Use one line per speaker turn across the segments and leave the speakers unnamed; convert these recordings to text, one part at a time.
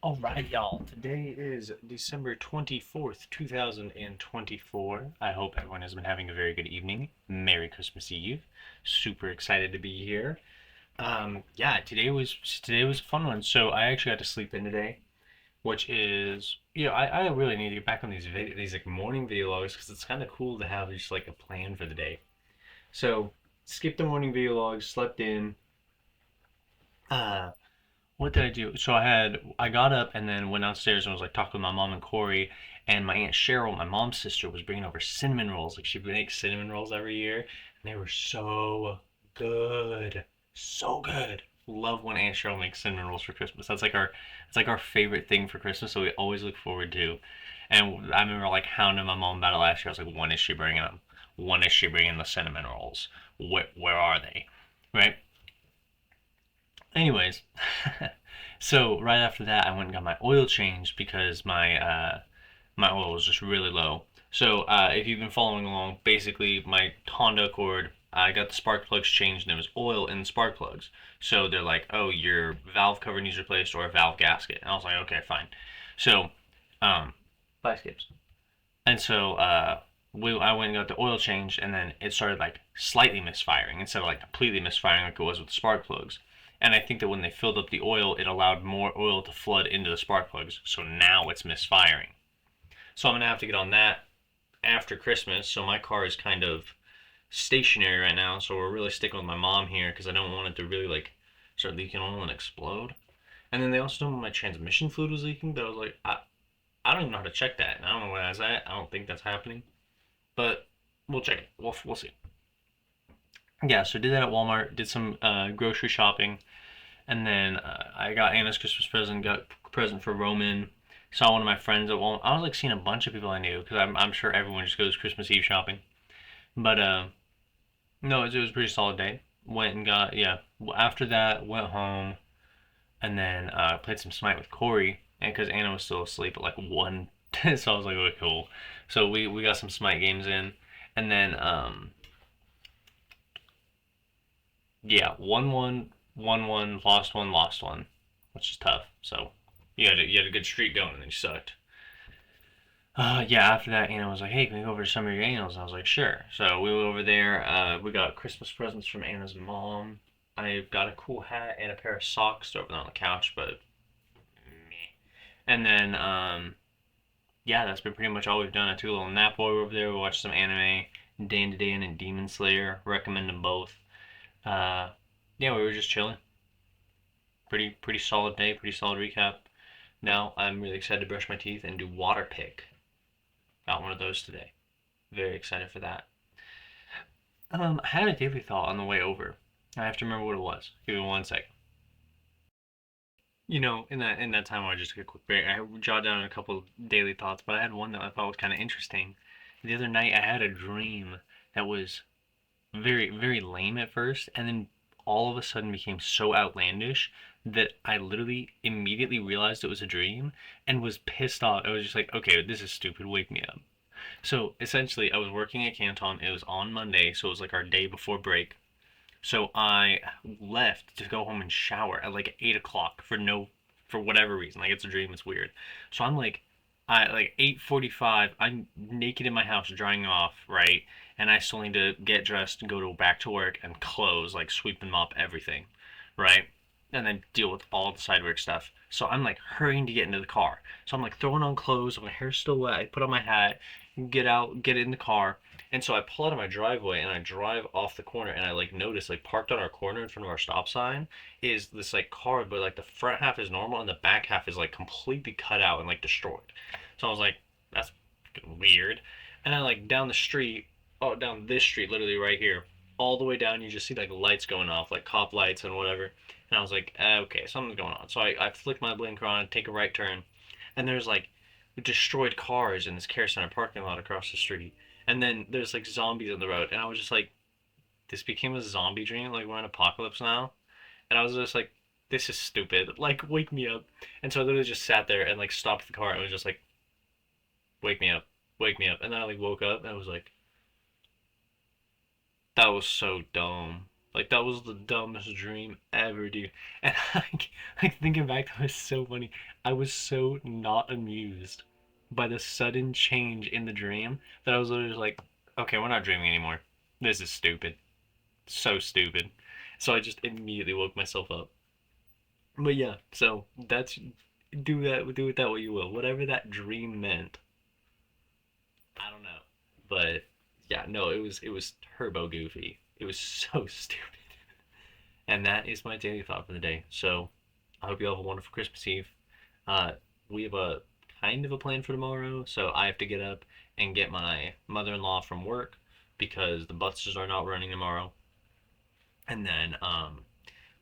Alright, y'all. Today is December 24th, 2024. I hope everyone has been having a very good evening. Merry Christmas Eve. Super excited to be here. Yeah, today was a fun one. So I actually got to sleep in today, which is, I really need to get back on these like morning video logs because it's kind of cool to have just like a plan for the day. So, skip the morning video logs, slept in. Uh, What did I do? So I got up and then went downstairs and was like talking with my mom and Corey, and my aunt Cheryl, my mom's sister, was bringing over cinnamon rolls. Like she makes cinnamon rolls every year, and they were so good, so good. Love when Aunt Cheryl makes cinnamon rolls for Christmas. It's like our favorite thing for Christmas, so we always look forward to. And I remember like hounding my mom about it last year. I was like, when is she bringing them? When is she bringing the cinnamon rolls? Where are they? Right? Anyways, so right after that, I went and got my oil changed because my oil was just really low. So if you've been following along, basically my Honda Accord, I got the spark plugs changed and there was oil in the spark plugs. So they're like, oh, your valve cover needs replaced or a valve gasket. And I was like, okay, fine. So, um, five skips. And so I went and got the oil changed, and then it started like slightly misfiring instead of like completely misfiring like it was with the spark plugs. And I think that when they filled up the oil, it allowed more oil to flood into the spark plugs. So now it's misfiring. So I'm gonna have to get on that after Christmas. So my car is kind of stationary right now. So we're really sticking with my mom here because I don't want it to really like start leaking oil and explode. And then they also told me my transmission fluid was leaking, but I was like, I don't even know how to check that. And I don't know where that's at. I don't think that's happening. But we'll check it. We'll see. Yeah, so did that at Walmart. Did some grocery shopping, and then I got Anna's Christmas present. Got a present for Roman. Saw one of my friends at Walmart. I was like seeing a bunch of people I knew because I'm sure everyone just goes Christmas Eve shopping. But no, it was a pretty solid day. Went and got yeah. After that, went home and then played some Smite with Corey, and because Anna was still asleep at like one, so I was like, okay, cool. So we got some Smite games in, and then yeah, 1-1, 1-1, lost one, which is tough. So you had a good streak going, and then you sucked. Yeah, after that, Anna was like, "Hey, can we go over to some of your annuals?" And I was like, "Sure." So we went over there. We got Christmas presents from Anna's mom. I got a cool hat and a pair of socks over there on the couch, but meh. And then yeah, that's been pretty much all we've done. I took a little nap while we were over there. We watched some anime, Dan to Dan and Demon Slayer. Recommend them both. Uh, yeah, we were just chilling. Pretty solid day. Pretty solid recap. Now I'm really excited to brush my teeth and do water pick. Got one of those today. Very excited for that. I had a daily thought on the way over. I have to remember what it was. Give me one second. In that time where I just took a quick break, I jotted down a couple daily thoughts, but I had one that I thought was kind of interesting. The other night, I had a dream that was very, very lame at first, and then all of a sudden became so outlandish that I literally immediately realized it was a dream and was pissed off. I was just like, okay, this is stupid. Wake me up. So essentially, I was working at Canton. It was on Monday, so it was like our day before break. So I left to go home and shower at like 8 o'clock for whatever reason. Like it's a dream. It's weird. So I'm like, I like 8:45. I'm naked in my house, drying off, right? And I still need to get dressed and go back to work and close, like sweep and mop everything, right? And then deal with all the side work stuff. So I'm like hurrying to get into the car. So I'm like throwing on clothes. My hair's still wet. I put on my hat, get out, get in the car, and so I pull out of my driveway and I drive off the corner and I like notice like parked on our corner in front of our stop sign is this like car, but like the front half is normal and the back half is like completely cut out and like destroyed. So I was like, that's weird. And then like down the street, oh down this street, literally right here, all the way down, you just see like lights going off, like cop lights and whatever. And I was like, okay, something's going on. So I flick my blinker on, take a right turn, and there's like destroyed cars in this care center parking lot across the street. And then there's like zombies on the road, and I was just like, this became a zombie dream. Like we're in apocalypse now, and I was just like, this is stupid. Like wake me up. And so I literally just sat there and like stopped the car and was just like, wake me up, wake me up. And then I like woke up and I was like, that was so dumb. Like that was the dumbest dream ever, dude. And like thinking back, that was so funny. I was so not amused by the sudden change in the dream that I was literally just like, okay, we're not dreaming anymore. This is stupid. So stupid. So I just immediately woke myself up. But yeah, so that's do with that what you will. Whatever that dream meant, I don't know. But yeah, no, it was turbo goofy. It was so stupid. And that is my daily thought for the day. So I hope you all have a wonderful Christmas Eve. Uh, we have a kind of a plan for tomorrow, so I have to get up and get my mother-in-law from work because the buses are not running tomorrow. And then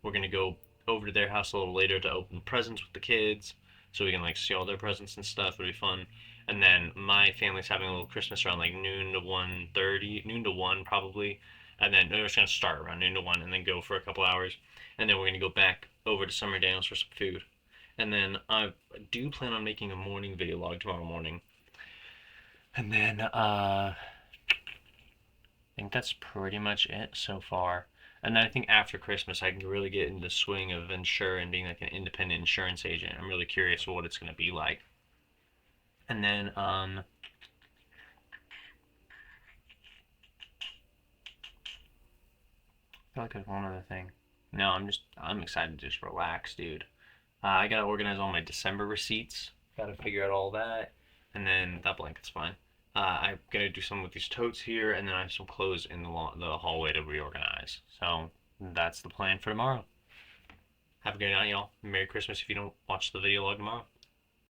we're gonna go over to their house a little later to open presents with the kids, so we can like see all their presents and stuff. It'll be fun. And then my family's having a little Christmas around like noon to 1:30, noon to 1 probably. And then we're just gonna start around noon to 1 and then go for a couple hours. And then we're gonna go back over to Summer Daniels for some food. And then I do plan on making a morning video log tomorrow morning. And then I think that's pretty much it so far. And then I think after Christmas, I can really get into the swing of insurance, being like an independent insurance agent. I'm really curious what it's going to be like. And then, I feel like there's one other thing. No, I'm excited to just relax, dude. I gotta organize all my December receipts. Gotta figure out all that. And then that blanket's fine. I'm gonna do some with these totes here, and then I have some clothes in the hallway to reorganize. So that's the plan for tomorrow. Have a good night, y'all. Merry Christmas if you don't watch the video log tomorrow.